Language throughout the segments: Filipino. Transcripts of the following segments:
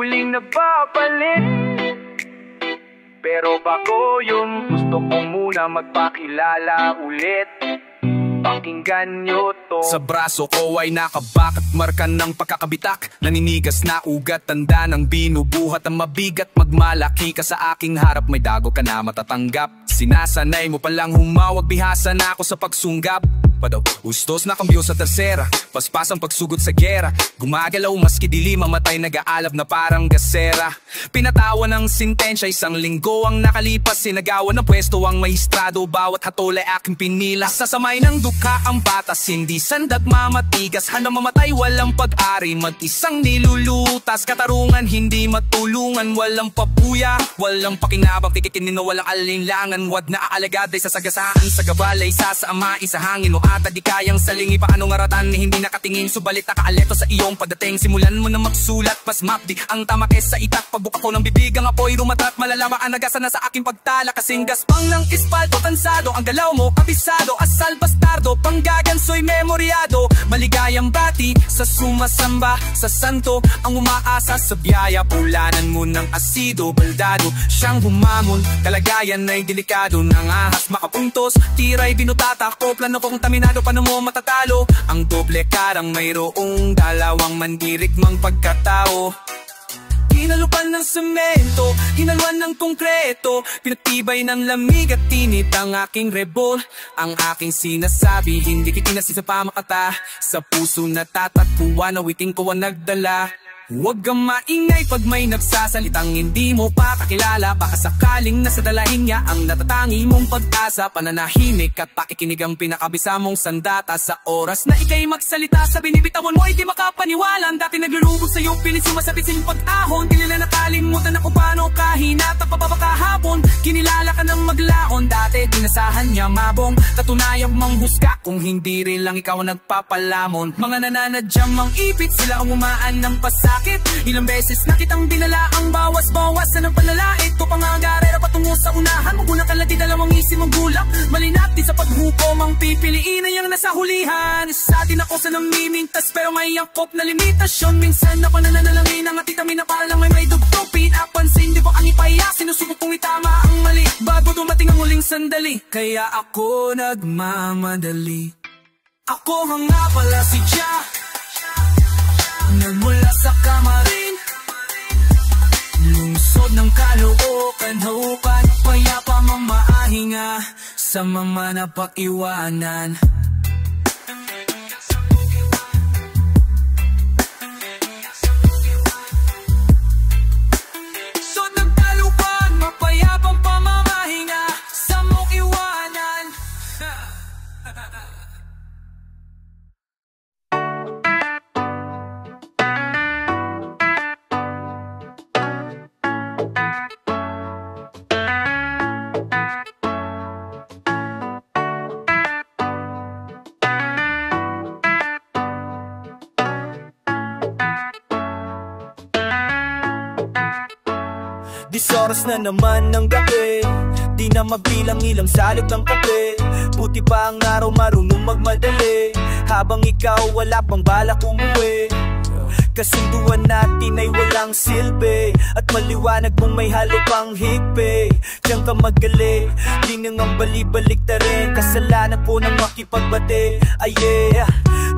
muling nababalik. Pero bago yun, gusto ko muna magpakilala ulit. Pakinggan nyo to. Sa braso ko ay nakabakat marka ng pagkakabitak. Naninigas na ugat, tanda ng binubuhat ang mabigat. Magmalaki ka sa aking harap, may dago ka na matatanggap. Sinasanay mo palang humawag, bihasa na ako sa pagsunggab. Ustos na kambyo sa tersera, paspas ang pagsugod sa gera. Gumagalaw maski dili mamatay, nag-aalab na parang gasera. Pinatawan ng sintensya, isang linggo ang nakalipas. Sinagawan ng pwesto ang maestrado, bawat hatol ay aking pinila. Sasamay ng dukha ang batas, hindi sandat mamatigas. Handa mamatay, walang pag-ari, mag-isang nilulutas. Katarungan, hindi matulungan, walang papuya, walang pakinabang, tikikinino, walang alinlangan. Wad na aalagad ay sasagasaan, sa gabalay, sasaama, isa hangin o ata di kayang salingi. Paano ngaratan ni hindi nakatingin, subalit nakaaleto sa iyong pagdating. Simulan mo na magsulat, pas mapdi ang tama kesa itak. Pagbuka ko ng bibig ang apoy rumatat, malalaman ang nagasa na sa aking pagtala. Kasing gaspang ng ispalto, tansado ang galaw mo, kabisado, asal bastardo, panggagansoy memoryado. Maligayang bati sa sumasamba sa santo, ang umaasa sa biyaya. Pulanan mo ng asido, baldado siyang humamon, kalagayan ay delikado. Nang ahas makapuntos, tiray binutata ko, plano kong taminado, paano mo matatalo? Ang doble karang mayroong dalawang mandirigmang pagkatao. Hinalupan ng semento, hinaluan ng konkreto, pinagtibay ng lamig at tinit ang aking rebol. Ang aking sinasabi, hindi kitinasi sa pamakata. Sa puso natatakbuhan, awitin ko ang nagdala. Huwag kang maingay pag may nagsasalitang hindi mo pa kakilala. Baka sakaling nasa dalahin niya ang natatangi mong pag-asa. Pananahimik at pakikinig ang pinakabisa mong sandata. Sa oras na ikay magsalita, sa binibitawan mo ay di makapaniwala. Ang dati naglulubog sa'yo, pilit sumasabit sa iyong pag-ahon. Kilala nakalimutan na kung paano kahinata pa ba kahapon. Kinilala ka ng maglaon, dati dinasahan niya mabong. Katunayang manghusga kung hindi rin lang ikaw nagpapalamon. Mga nananadyang mang ipit, sila ang umaan ng pasakit. Ilang beses na kitang binala ang bawas-bawas na ng panlalait ko. Pangangarera patungo sa unahan, magunang kalati dalawang isi mong gulak. Malinap di sa paghukom ang pipiliin ay ang nasa hulihan. Sa atin ako sa namimintas pero may angkop na limitasyon. Minsan ako nananalangin ang atitamin na para lang may dugtong. Pinapansin di ba ang ipaya, sinusubok kong itama ang mali bago dumating ang huling sandali. Kaya ako nagmamadali. Ako nga pala si Jah, nagmula sa kamarin, lungsod ng Caloocan, haupan, payapa mamaahinga sa mga napag-iwanan. So nagtalupan, mapayapang pamamahinga sa mong iwanan. Oras na naman ng gabi, di na mabilang ilang salog ng kape. Buti pa ang araw marunong magmadali, habang ikaw wala pang balak umuwi. Kasunduan natin ay walang silbi, at maliwanag mong may halo pang higpe. Diyan ka magaling, di nang ang balibalik ta rin. Kasalanan po ng makipagbate, ay yeah.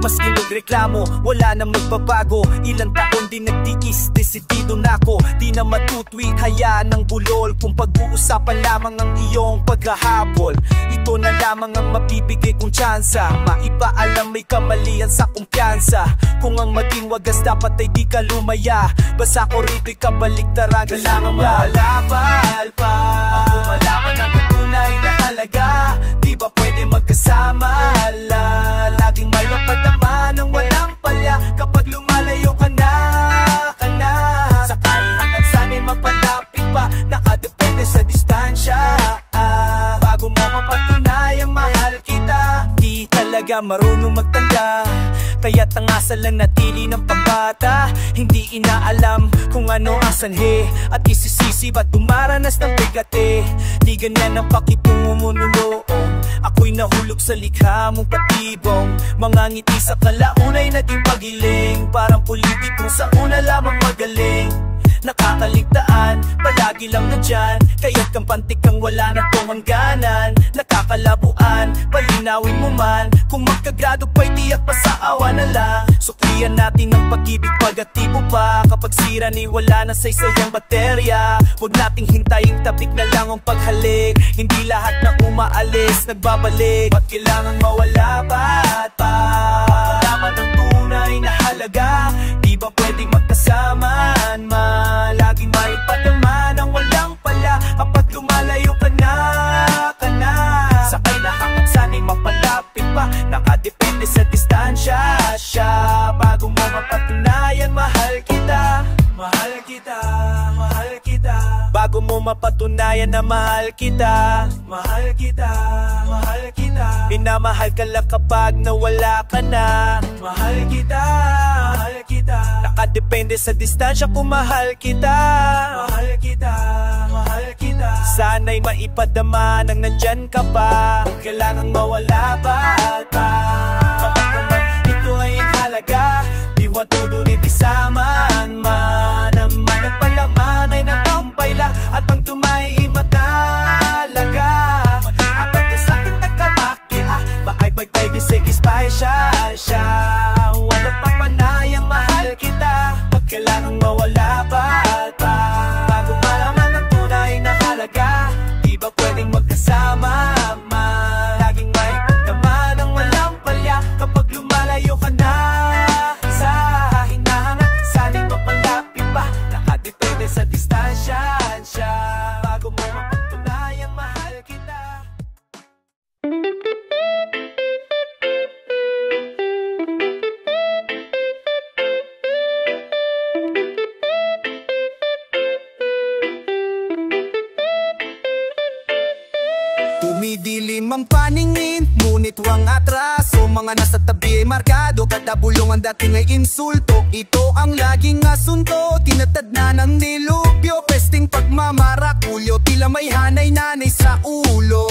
Maski magreklamo, wala na magbabago. Ilang taon din nagtiis, desidido na ako. Di na matutwid, hayaan ng bulol. Kung pag-uusapan lamang ang iyong paghahabol, ito na lamang ang mabibigay kong tsansa. Maipaalam may kamalian sa kumpiyansa. Kung ang maging wagas dapat ay di ka lumaya. Basta ko rito'y kabaligtaran. Kailangan maalapal pa, ako malaman ang tunay na halaga. Di ba pwede magkasama? Laging may mapagdama ng walang palya. Kapag lumalayo ka na sakaling at sana'y mapalapit pa. Nakadepende sa distansya, bago mo mapatunayang mahal kita. Di talaga marunong magtanda, kaya't ang asal lang natili ng pagbata. Hindi inaalam kung ano ang sanhi, at isisisi ba't dumaranas ng bigate. Di ganyan ang pakitungo mo nunoon, ako'y nahulog sa likha mong patibong. Mga ngiti sa kalaunay naging pagiling, parang politik kung sa una lamang magaling. nakakaligtaan, palagi lang nandyan. Kaya't kampantik kang wala na tong hangganan. Nakakalabuan, palinawin mo man. Kung magkagrado pa'y tiyak pa sa awa na lang. Suklian natin ang pag-ibig pag-atibo pa. Kapag sira ni wala na saysayang baterya. Huwag nating hintayin, tabik na lang ang paghalik. Hindi lahat na umaalis, nagbabalik. Ba't kailangan mawala pa at pa? Malaman ang tunay na halaga. Di ba pwedeng magkasamaan man? Laging maipadama ng walang pala. Kapag lumalayo ka na, sakay na hanggang sana'y mapalapit pa. Nakadepende sa distansya siya. Bago mo mapatunayan, mahal kita. Mahal kita, mahal kita. Bago mo mapatunayan na mahal kita. Mahal kita, mahal kita. Minamahal ka lang kapag nawala ka na. Mahal kita, mahal kita. Nakadepende sa distansya kung mahal kita. Mahal kita, mahal kita. Sana'y maipadama nang nandyan ka pa. Kailangan mawala pa at pa. Ito ay halaga. Di watuloy isaman man. Naman ang palaman ay nakampayla. At ang tumay matalaga. At ang kasakit nagkamakya. Bakay pagpag-isig special siya. Walang papanayang mahal kita. Pag kailangang mawala pa at pa. Bago malaman ang tunay na halaga. Di ba pwedeng magkasama man? Laging may pagkaman ng walang palya. Kapag lumalayo ka na sa hinahangat, sana'y mapalapit pa. Nakadepende sa distansya siya. Bago mo mapatunayan mahal kita. Tumidilim ang paningin, ngunit wang atraso. Mga nasa tabi ay markado, kada bulong ang dating ay insulto. Ito ang laging asunto, tinatad na ng nilupyo. Pesting pagmamarakulyo, tila may hanay nanay sa ulo.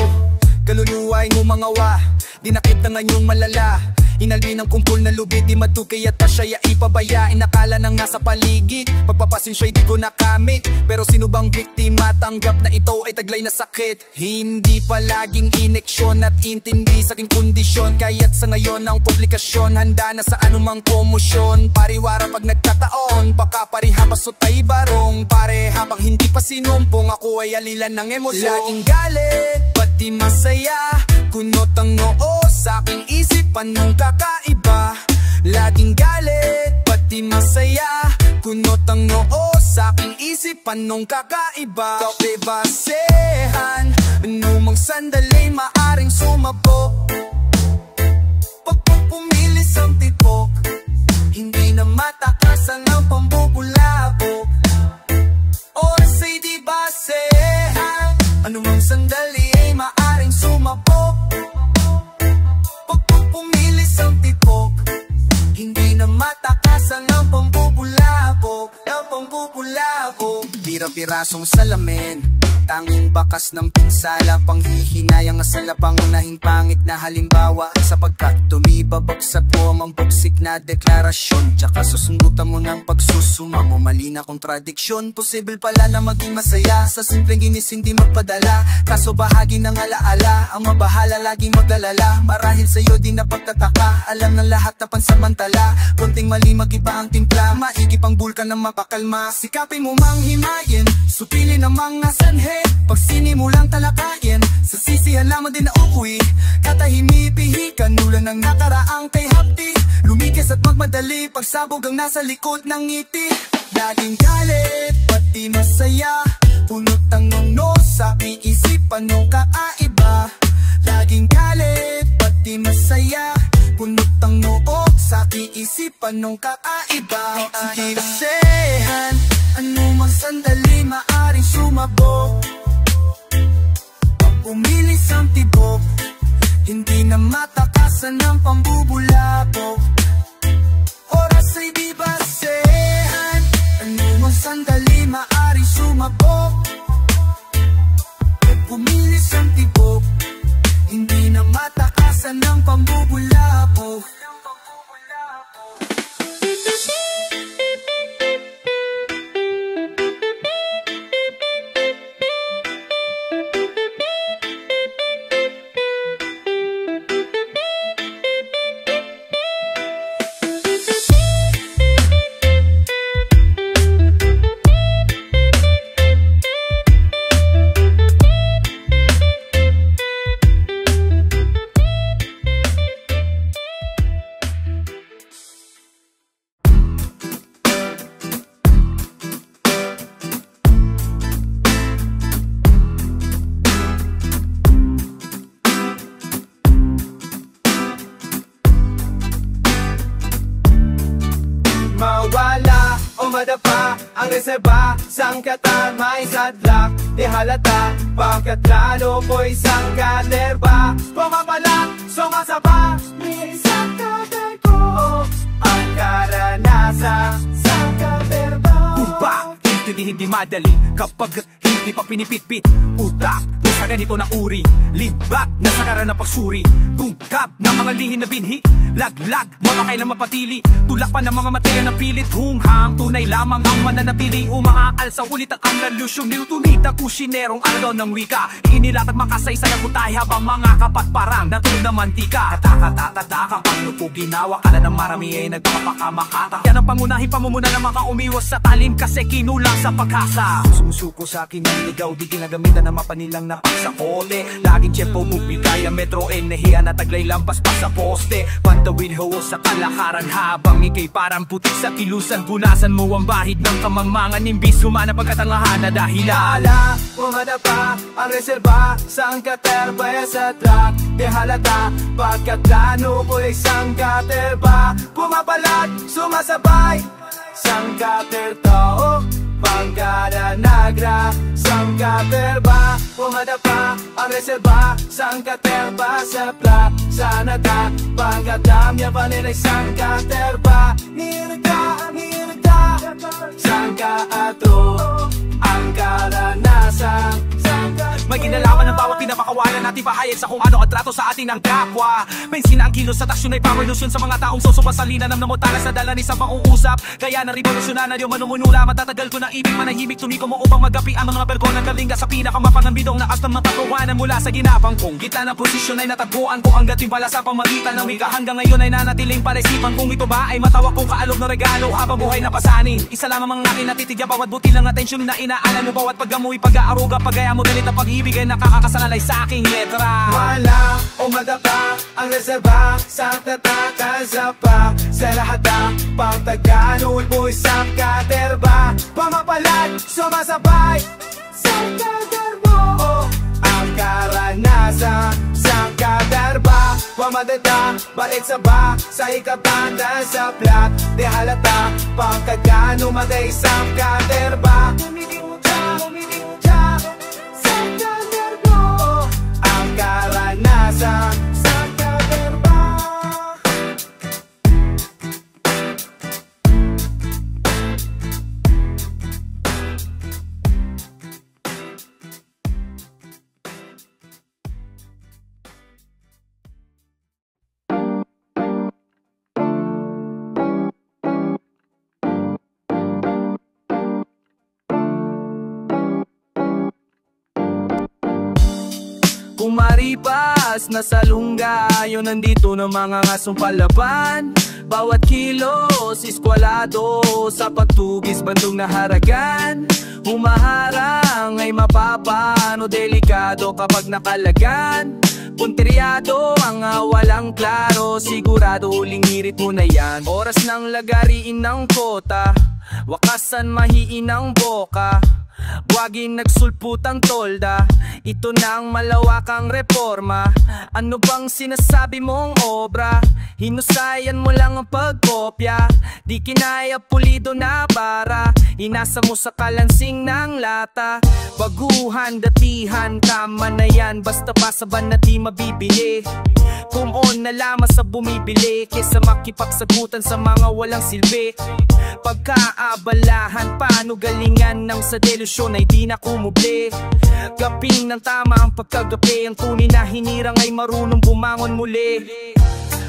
Kaluluwa ay ngumangawa, dinakit na ngayong malala. Inalbi ng kumpul na lubid, di matukay at pasya'y ipabaya. Inakala nang nasa paligid, pagpapasensya'y di ko nakamit. Pero sino bang biktima, tanggap na ito ay taglay na sakit. Hindi palaging ineksyon at intindi sa aking kondisyon. Kaya't sa ngayon ang publikasyon, handa na sa anumang komosyon. Pariwara pag nagkataon, baka pareha pasot ay barong. Pare habang hindi pa sinumpong, ako ay alilan ng emosyon. Laging galit, ba't di masaya? Kunot ang noo sa aking isipan nung kakaiba. Laging galit, pati masaya. Kunot ang noo sa aking isipan nung kakaiba. Kapibasehan, anumang sandali maaring sumabok. Pagpupumilis ang tibok, hindi na matakasan ang pambubulabog. Oras ay di basehan, anumang sandali ay maaring sumabok. Pagpupumilis ang tibok, hindi na matakasan ang pambubulabog. Ang pambubulabog. Pira-pirasong salamin, tanging bakas ng pinsala. Panghihinayang asala, pangunahing pangit na halimbawa. Sapagkat tumibabagsak mo ang buksik na deklarasyon. Tsaka susundutan mo ng pagsusuma mo, mali na kontradiksyon. Posible pala na maging masaya sa simpleng ginis, hindi magpadala. Kaso bahagi ng alaala, ang mabahala laging mag-alala. Marahil sa'yo di na pagtataka, alam ng lahat na pansamantala. Konting mali mag-iba ang timpla, maigi pang bulkan na mapakalma. Sikapin mo mang himayin, supili ng mga sanhe. Pagsini mo lang talakayin, sa sisi halaman din na uuwi. Katahimipihikan, nulan ng nakaraang kay hapti. Lumikis at magmadali, pagsabog ang nasa likod ng ngiti. Laging galit, pati masaya. Punot ang nuno sa aking isipan nung kakaiba. Laging galit, pati masaya. Punot ang noo sa aking isipan nung kakaiba. Kasehan, anumang sandali maaring sumabog. Pag umilis ang tibok, hindi na matakasan ng pambubulabog. Oras ay di basehan, anumang sandali maaring sumabog. Pag umilis ang tibok, hindi na matakasan ng pambubulabog. pumadapa ang reserba, sangkatan may sadlak, di halata, pagkat lalo ko isang katerba. Pumapalang, sumasaba, may isang katerko, ang karanasan, sang katerba. Upa, hindi madali kapag hindi pa pinipitpit. Utak, nasa ganito na uri, libak, nasa karan na pagsuri, tungkap ng mga lihim na binhi, laglag, makakailang mapatili, tulak pa ng mga materia ng pilit, hunghang, tunay lamang ang mananatili, umaakal sa ulit ang revolusyon, nilutunita kusinerong araw ng wika, inilatag makasaysay ang putay habang mga kapatparang natulog na mantika, katakatatatakang paglupo ginawa, kala ng marami ay nagpapakamakata, yan ang pangunahing pamumuna ng mga umiwas sa talim kasi kinulang sa pagkasa. Sumusuko sa akin ang ligaw, di ginagamitan na mapanilang napaksakote, laging tiyempo bubigay ang metro, nahiya na taglay lampas pa sa poste, pantawid hawo sa kalakaran habang ikay parang putik sa kilusan, punasan mo ang bahid ng kamangmangan, imbis humana pagkat ang lahana dahil ala pumadapa ang reserba, sang katerba sa truck, di halata pagkat plano ko isang katerba, pumapalat, sumasabay, sang katertao, Pangkada Nagra, sang katerba, pumadapa ang reserba, sang katerba sa plat, sana ka, pagkadamya panilay sang katerba, nirga, sang kaato, ang karanasan. May ginalaman ng bawat pinapakawalan natin pahayag sa kung ano ang trato sa ating ng kapwa. Bensin na ang kilos sa taksyon ay power lotion sa mga taong susubasalina ng namotalas na dala ni sa pang-uusap. Kaya na revolusyonan na yung manumunula, matatagal ko ng ibig manahimik tumiko mo upang magapi ang mga berko ng kalinga sa pinakamapangambidong na kastam ng tatuwanan mula sa ginapang kong gitna ng posisyon ay natagpuan ko ang gating pala sa pamagitan ng wika hanggang ngayon ay nanatiling palisipan kung ito ba ay matawa kong kaalog na regalo habang buhay na pasanin. Isa lamang ang aking natitigya bawat buti lang atensyon na inaalan mo bawat pag-amoy pag-aaruga pagaya mo galit na pag-ibig ay nakakakasangalay sa aking letra. Wala umadapa ang reserba, sa tatakan sa pa, sa lahat ng pagtaganol mo isang katerba, pamapalag, sumasabay, sang katerbo, ang karanasan, sang katerba, pamadata, balik sa ba, sa ikabanda sa plat, di halata, pagkagano magay isang katerba, karanasan sa katerba. Kumaripas na sa lungga, yun nandito ng mga ngasong palaban. Bawat kilos iskwalado sa pagtugis bandong na haragan. Humaharang ay mapapano, delikado kapag nakalagan. Punteryado ang walang klaro, sigurado huling ngirit mo na yan. Oras ng lagariin ng kota, wakasan mahiin ang boka. Buwagin nagsulputang tolda, ito na ang malawakang reforma. Ano bang sinasabi mong obra? Hinusayan mo lang ang pagkopya, di kinaya pulido na bara. Inasa mo sa kalansing ng lata, baguhan, datihan, tama na yan. Basta pasaban na di mabibili, kumon na lamang sa bumibili, kesa makipagsagutan sa mga walang silbi. Pagkaabalahan, paano galingan ng sa delusyon ay di na kumubli. Gaping ng tama ang pagkagabi, ang tunay na hinirang ay marunong bumangon muli.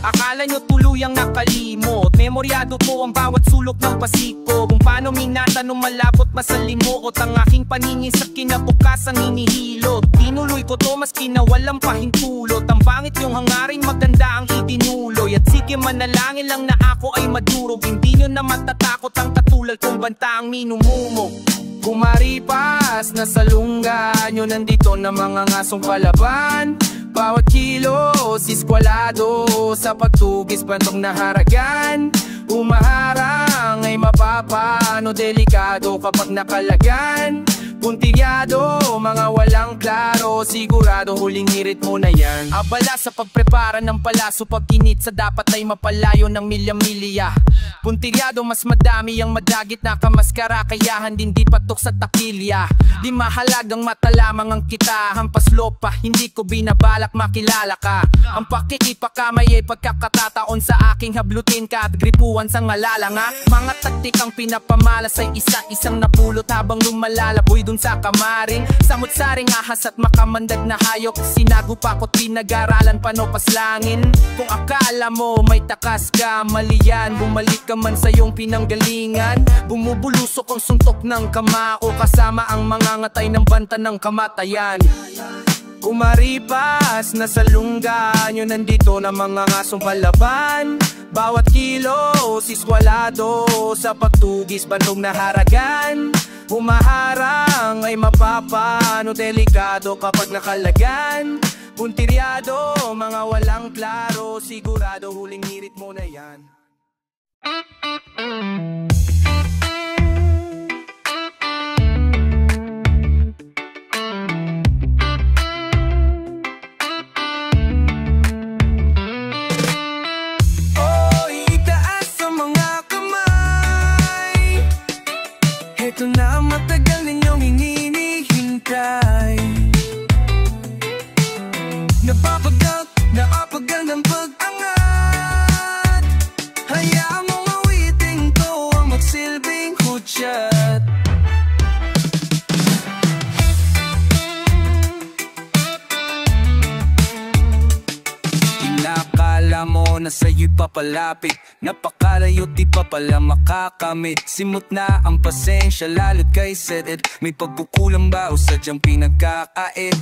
Akala nyo tuluyang nakalimot, memoryado mo ang bawat sulok ng pasiko, kung paano minatanong malapot masalimuot ang aking paningin sa kinabukasang hinihilot. Tinuloy ko to maski na walang pahintulot, ang pangit yung hangarin maganda ang itinuloy. At sige manalangin lang na ako ay madurog, hindi nyo na matatakot ang katulad kong banta ang minumumog. Kumaripas na sa lungga, nyo nandito na mga ngasong palaban. Bawat kilos iskwalado sa pagtugis bantong na haragan. Umaharang ay mapapano, delikado kapag nakalagan. Puntiryado, mga walang klaro, sigurado huling hirit mo na yan. Abala sa pagprepara ng palaso, pagkinit sa dapat ay mapalayo ng milya-milya. Puntiryado, mas madami ang madagit na kamaskara, kaya hindi patok sa takilya. Di mahalagang mata lamang ang kita, hampas lopa, hindi ko binabalak makilala ka. Ang pakikipakamay ay pagkakatataon sa aking hablutin ka at gripuan sa ngalala nga. Mga taktikang pinapamalas ay isa-isang napulot habang lumalalaboy dun sa kamaring. Samot-saring ahas at makamandag na hayok, sinago pa ko't pinag-aralan paano paslangin. Kung akala mo may takas ka, mali yan. Bumalik ka man sa iyong pinanggalingan. Bumubulusok ang suntok ng kamao, kasama ang mga ngatay ng banta ng kamatayan. Kumaripas na sa lungga nyo, nandito na mga ngasong palaban. Bawat kilos iskwalado, sa pagtugis bandong na haragan. Humaharang ay mapapano, delikado kapag nakalagan. Puntiryado, mga walang klaro, sigurado huling hirit mo na yan. Ito na matagal ninyong hinihintay. Naapagal ng pag-angat. Hayaan mong awiting to ang magsilbing hudyat. Inakala mo na sa'yo'y papalapit, napakalayo di pa pala makakamit. Simot na ang pasensya lalo't kay seded, may pagkukulang ba o sadyang pinagkakait?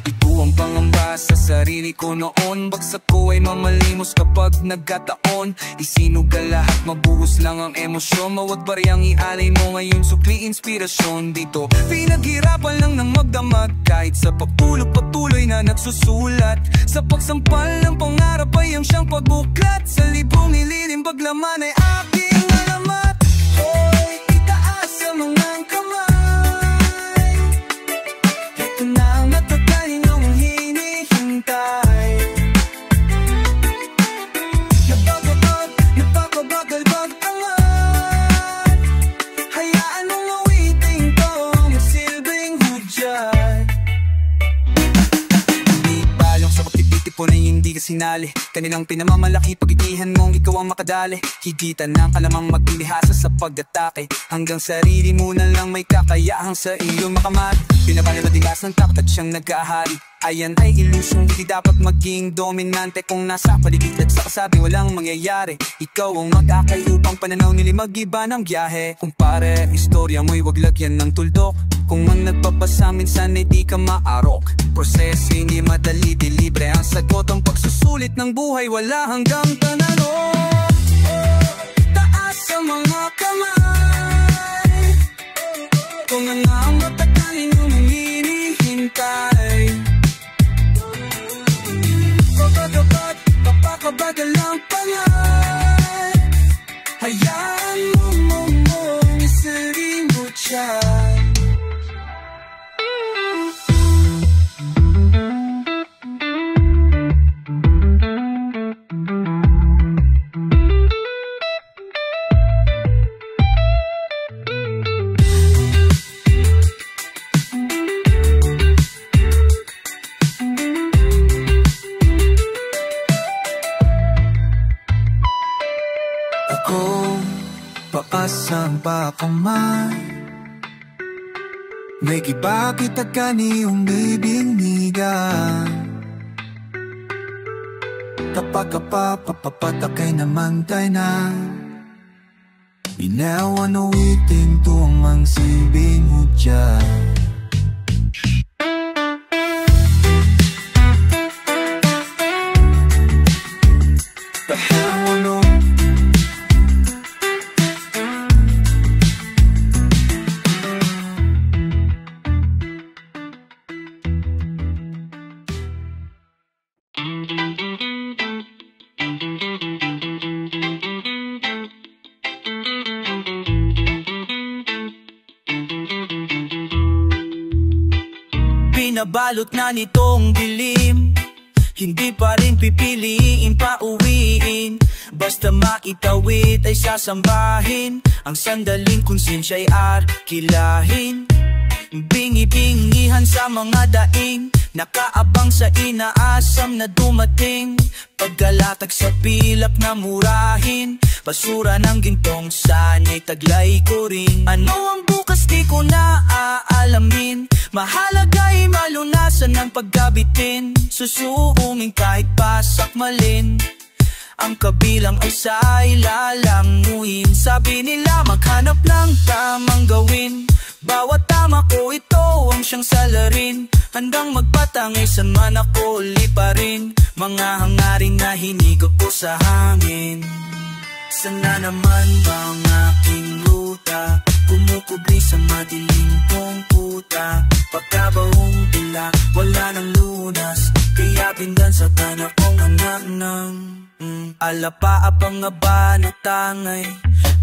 Ito ang pangamba sa sarili ko noon, bagsak ko ay mamalimos kapag nagkataon. Isinugal lahat, mabuhos lang ang emosyon, mawag bariyang ialay mo ngayon, sukli inspirasyon. Dito pinaghirapan lang ng magdamag, kahit sa pagpulog-patuloy na nagsusulat. Sa pagsampal ng pangarap ay ang siyang pagbuklat, sa libong nililim paglaman ay aking alamat. Hoy, itaas ang mga kamay. Ito na ang matagal ninyong hinihintay. Napakabagal pag-angat. Hayaan mong awiting to ang magsilbing hudyat. Hindi balong sa pagtitipon ay hindi ka sinali, kanilang pinamamalaki pagitihan mong ikaw ang makadali. Higitan ng kalamang maglilihasa sa pag-atake, hanggang sarili mo na lang may kakayahang sa iyo makamat. Pinapalamadigas ng takot at siyang nag-aahari, ayan ay ilusong hindi dapat maging dominante. Kung nasa paligid at sa kasabi walang mangyayari, ikaw ang magkakaibang pananaw nila mag-iba ng biyahe. Kung pare, istorya mo'y wag lagyan ng tuldok, kung ang nagpapasa minsan ay di ka maarok. Proseso hindi madali, di libre ang sagot, ang pagsusulit ng buhay wala hanggang tananong. Taas ang mga kamay, kung ang matagal ninyong hinihintay. Kapakabagal ang pangal, hayaan mong isari mo siya. Paasan pa ka man, may giba kita kaniyong bibingigan. Kapag papapatakay naman tayo na, binawan uwiting to ang mang silbing hudyat. nabalot na nitong dilim. Hindi pa rin pipiliin pa uwiin, basta maitawid ay sasambahin ang sandaling konsensya'y arkilahin. Bingi-bingihan sa mga daing, nakaabang sa inaasam na dumating. Paggalatag sa pilak na murahin, basura ng gintong sana'y taglay ko rin. Ano ang bukas di ko na aalamin, mahalaga'y malunasan ng paggabitin. Susuungin kahit pasakmalin, ang kabilang ay sa'y lalanguin. Sabi nila maghanap lang tamang gawin, bawat tama ko ito ang siyang salarin. Handang magpatangay saan man ako liparin, mga hangarin na hinigot ko sa hangin. Sana naman bang aking ruta kumukubli sa madilim kong puta? Pagkabaong tila, wala ng lunas, kaya pindan sa tanah kong anak ng alapaapang nga ba na tangay?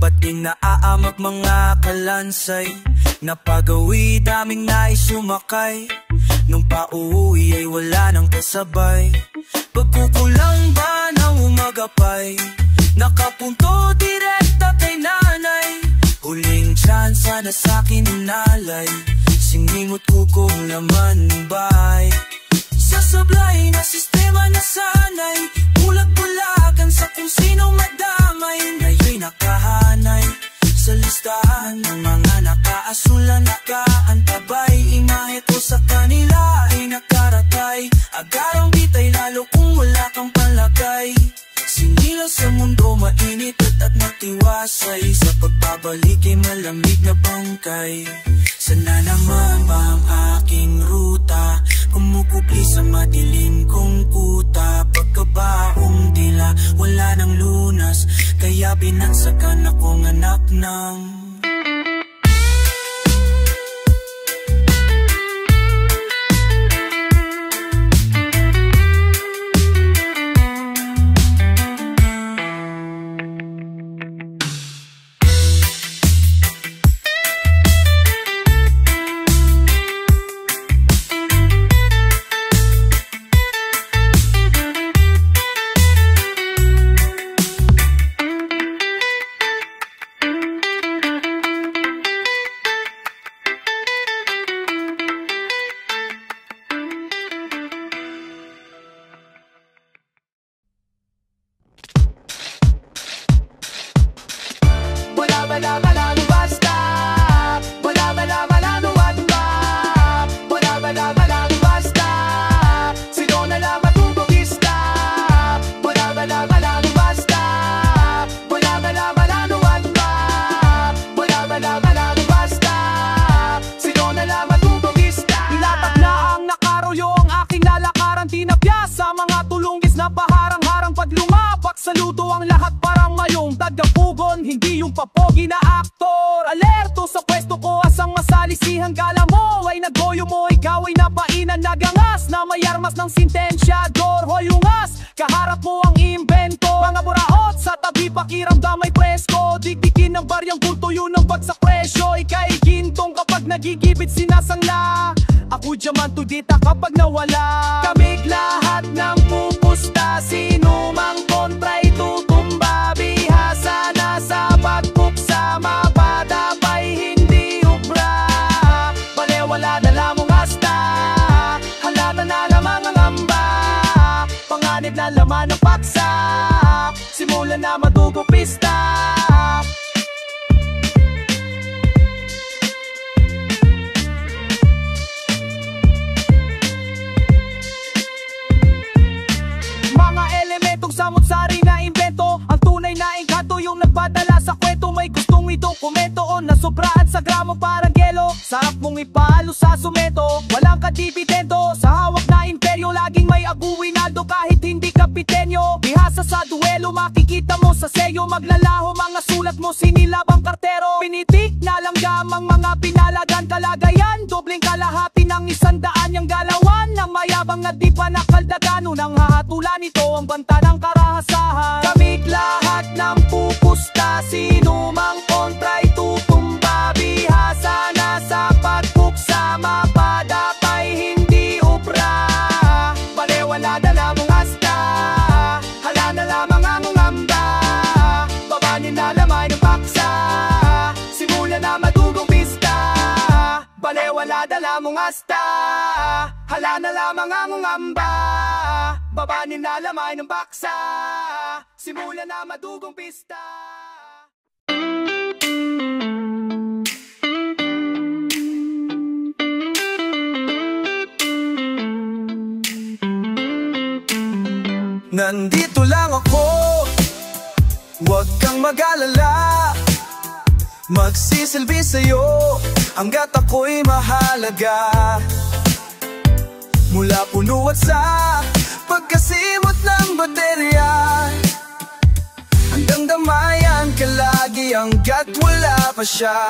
Ba't di naaamak mga kalansay? Napagawid aming naisumakay, nung pauwi ay wala nang kasabay. Pagkukulang ba na umagapay, nakapunto direkta kay nanay. Huling tsansa na sa'kin nalay, singingot ko kung laman ng bahay. Sasablay na sistema na sanay, bulag-bulagan sa kung sino madamay. Ngayon'y nakahanay sa listahan ng mga nakaasulan, nakaantabay. Imahe ko sa kanila ay nakaratay, agarang bitay lalo kung wala kang palagay. Sinila sa mundo mainit at matiwasay, sa pagbabalik ay malamig na bangkay. Sana naman ba ang aking ruta kumukupli sa madilim kong kuta? Pagkabaong tila, wala ng lunas, kaya binagsakan akong anak ng saludo ang lahat parang mayong tagapugon, hindi yung papogi na aktor. Alerto sa pwesto ko, asang masalisihan gala mo ay naggoyo mo, ikaw ay napainan nagangas na may armas ng sintensyador. Hoy ungas, kaharap mo ang imbento, mga buraot sa tabi pakiramdam ay presko. Dikdikin ng baryang kulto yun ang bagsak presyo, ika'y gintong kapag nagigibit sinasangla. Ako diyaman tudita kapag nawala. Kamig lahat ng pupusta, sino mang kontra itutumba. Bihasa na sa pagpuksa, mapadapay hindi ubra. Balewala na lamang hasta, halata na lamang ang amba. Panganib na laman ng paksa, simulan na madugo pista. Samot-sari na invento, ang tunay na engkanto yung nagpadala sa kwento. May gustong idokumento o nasobraan sa gramo parang gelo. Sarap mong ipalo sa sumeto, walang kadibidendo. Sa hawak na imperyo, laging may aguinaldo kahit hindi kapitenyo. Bihasa sa duelo, makikita mo sa seyo. Maglalaho mga sulat mo, sinilabang kartero. Pinitik na langgam ang mga pinalagan kalagayan. Dobling kalahati ng 100 yung galawan ng mayabang at di pa nakaldagan. Unang hahatulan ito ang banta ng karahasahan. Kamig lahat ng pupusta, sino mang kontra itutumba. Bihasa na sa pagpuksa, mapadapay hindi Dala-dala mong asta, hala na lamang ang ungamba. Babanin na lamay ng baksa, simula na madugong pista. Nandito lang ako, huwag kang mag-alala. Magsisilbi sa'yo hanggat ako'y mahalaga. Mula puno at sa pagkasimot ng baterya, hanggang damayan ka lagi hanggat wala pa siya.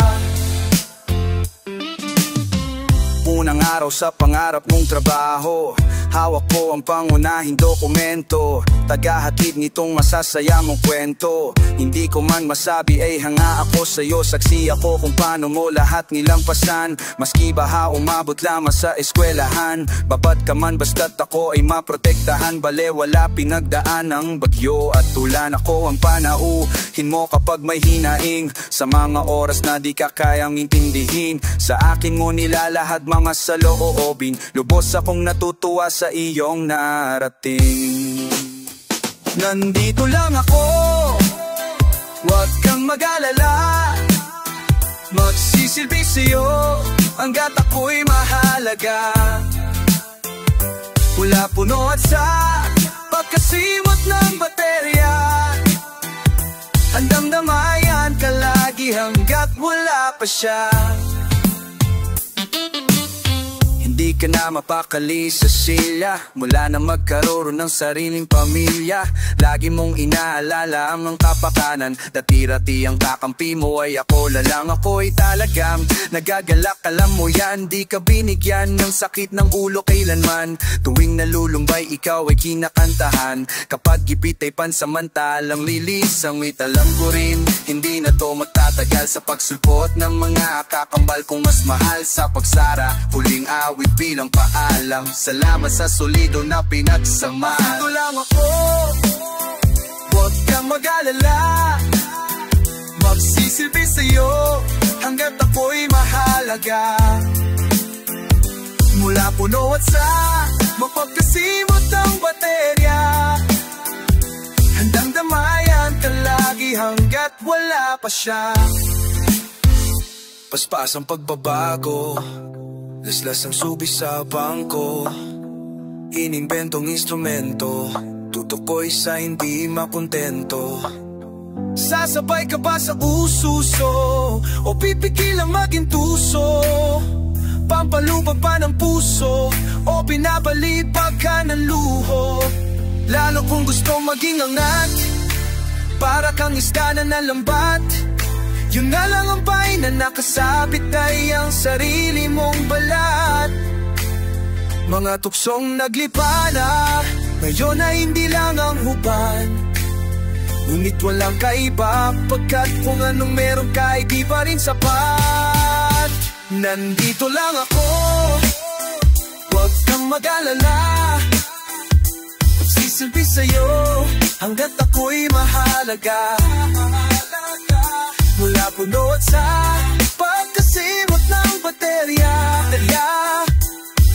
Unang araw sa pangarap mong trabaho, hawak ko ang pangunahing dokumento, tagahatid nitong masasaya mong kwento. Hindi ko man masabi ay hanga ako sa'yo, saksi ako kung paano mo lahat nilampasan. Maski baha umabot lamang sa eskwelahan, babad ka man basta't ako ay maprotektahan. Bale wala pinagdaan ng bagyo at ulan, ako ang panauhin mo kapag may hinaing. Sa mga oras na di ka kayang intindihin, sa akin mo nilalahad mga saloobin. Lubos akong natutuwa sa iyong narating. Nandito lang ako, huwag kang mag-alala. Magsisilbi sa'yo hanggat ako'y mahalaga. Mula puno at sa pagkasimot ng baterya, handang damayan ka lagi hanggat wala pa siya. Hindi ka na mapakali sa silya mula na magkaroon ng sariling pamilya. Lagi mong inaalala ang mga kapakanan, dati-rati ang kakampi mo ay ako lalang. Ako'y talagang nagagalak, alam mo yan. Di ka binigyan ng sakit ng ulo kailanman. Tuwing nalulumbay ikaw ay kinakantahan, kapag gipit ay pansamantalang lilis. Ang wait alam ko rin, hindi na to magtatagal sa pagsulpot ng mga kakambal kong mas mahal sa pagsara. Huling awit bilang paalam, salamat sa solido na pinagsama. Dito lang ako, huwag kang mag-alala. Magsisilbi sa'yo hanggat ako'y mahalaga. Mula puno at sa mapagkasimot ng baterya, handang damayan ka lagi hanggat wala pa siya. Paspas ang pagbabago, laslas ang subi sa bangko, inimbentong instrumento, tutok ko'y sa hindi makontento. Sasabay ka ba sa ususo o pipigil ang maging tuso? Pampalubag pa ng puso o pinabalibag ka ng luho? Lalo kung gusto maging angat, para kang isda na nalambat, yun na lang ang pay na nakasabit ay ang sarili mong balat. Mga tuksong naglipana, ngayon ay hindi lang ang hubad. Ngunit walang kaiba, pagkat kung anong meron ka ay di pa rin sapat. Nandito lang ako, huwag kang mag-alala. Magsisilbi sa'yo hanggat ako'y mahalaga. Mula puno at sa pagkasimot ng baterya,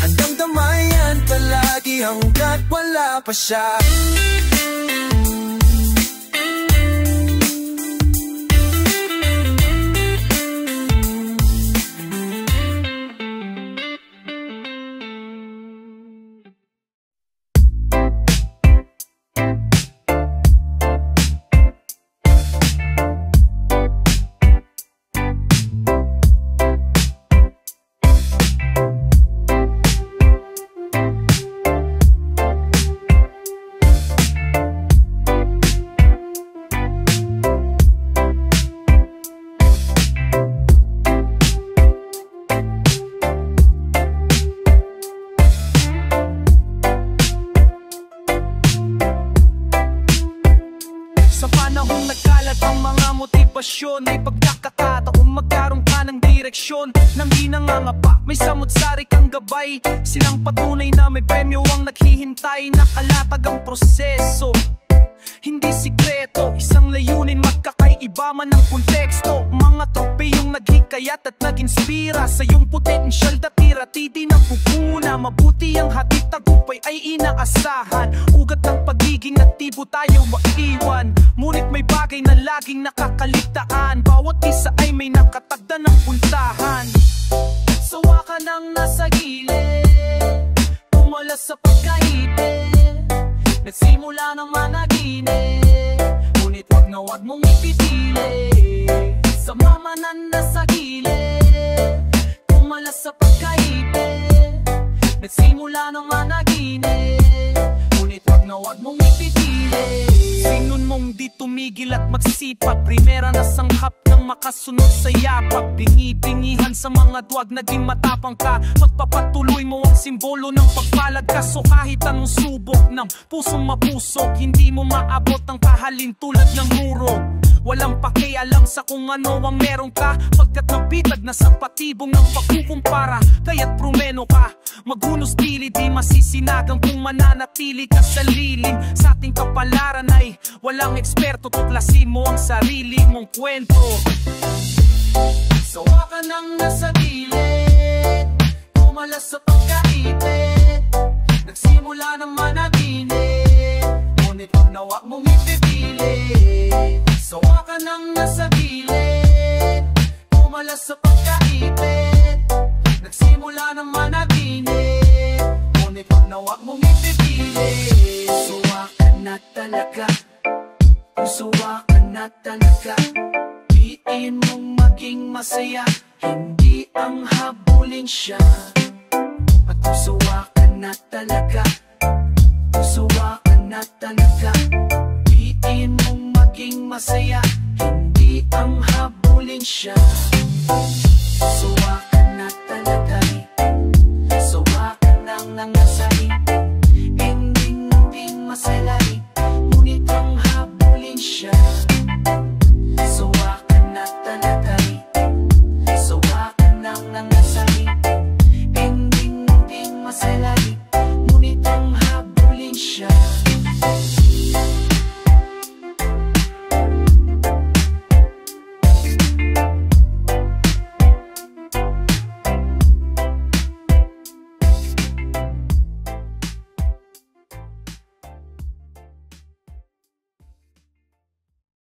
handang damayan palagi hanggat wala pa siya. Ay pagkakataong magkaroon ka ng direksyon nang di nangangapa, may samot-sari kang gabay. Silang patunay na may premyo ang naghihintay. Nakalatag ang proseso, hindi sikreto. Isang layunin, magkakaiba man ang konteksto. Mga tropeyong naghika nagkayat at nag-inspira sa iyong potensyal, dati-rati di napupuna. Mabuti ang hatid, tagumpay ay inaasahan. Ugat ng pagiging aktibo tayo maiwan, ngunit may bagay na laging nakakaligtaan. Bawat isa ay may nakatagda ng puntahan. Sawa ka nang nasa gilid, pumala sa pagkaibig, nagsimula ng managinip, ngunit wag mong ipipili. Sa mamanan na sa gilid, pumala sa pagkaibig, nagsimula ng managinip, ngunit wag mong ipipili. Sinun mong di tumigil at magsipag, primera na sanghap ng makasunod sa yapak. Bingi-bingihan sa mga duwag, naging matapang ka. Pagpapatuloy mo ang simbolo ng pagpalag ka. So kahit anong subok ng pusong mapusok, hindi mo maabot ang kahalin tulad ng muro. Walang pakialam sa kung ano ang meron ka, pagkat nabitag na sa patibong ng pagkukumpara. Kaya't prumeno ka, maghunos dili, di masisinagang kung mananatili ka sa lilim. Sa ating kapalaran ay walang eksperto, tuklasin mo ang sarili mong kwento. Sawa ka nang nasa gilid, pumala sa pagkaibig, nagsimula ng managinip, ngunit wag mong ipipili. Sawa ka nang nasa gilid, pumala sa pagkaibig, nagsimula ng managinip, ngunit wag mong ipipili. Sawa ka na talaga, sawa ka na talaga, piin mong maging masaya, hindi ang habulin siya. At sawa ka na talaga, sawa ka na talaga, piin mong maging masaya, hindi ang habulin siya.